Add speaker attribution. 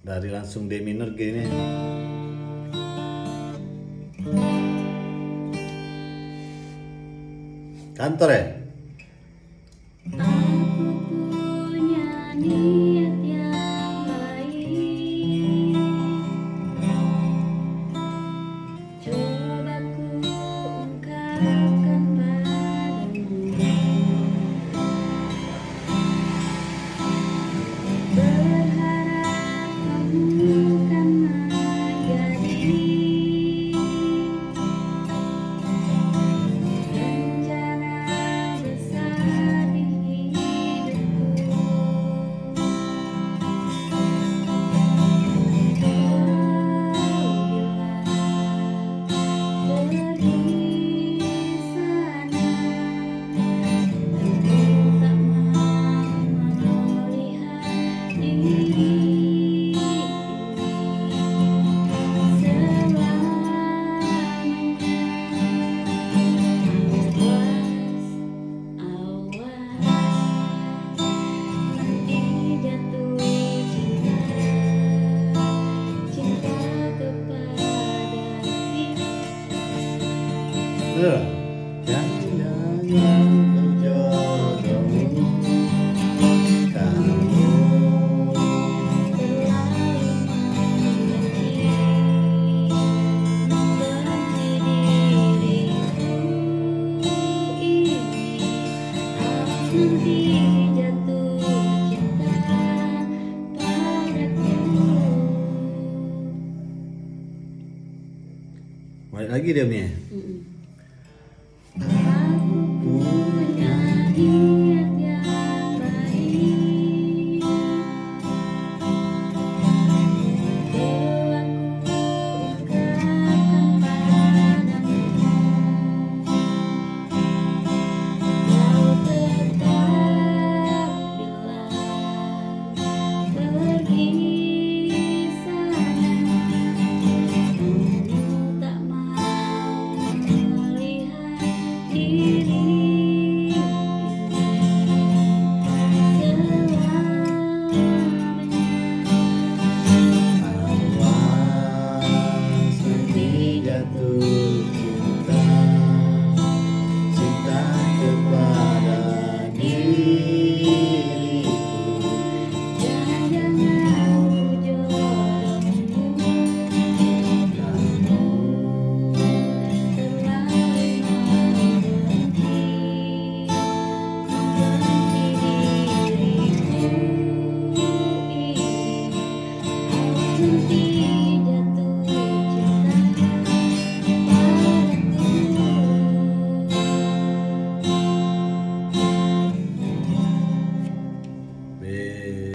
Speaker 1: dari langsung D minor gini. Kantor ya?
Speaker 2: Aku punya niat yang baik, coba ku ungkapkan padamu, berharap kamu kan menjadi rencana besar di hidupku. Kau bilang pergi sana, aku tak mau melihat diri selamanya. Awas, nanti jatuh cinta, cinta kepada diri.
Speaker 1: Bener. Jangan kau jodohmu kamu.
Speaker 2: Terlalu membenci diriku ini. Awas nanti jatuh cinta padaku.
Speaker 1: Balik lagi dia nih.
Speaker 2: Aku punya niat yang baik, telah kuungkapkan padamu. Kau tetap bilang pergi sana, kamu tak mau melihat diri selamanya.
Speaker 1: Awas nanti jatuh cinta, cinta kepada diriku.
Speaker 2: Jangan jodohmu
Speaker 1: Kamu
Speaker 2: terlalu membenci diriku ini. Awas nanti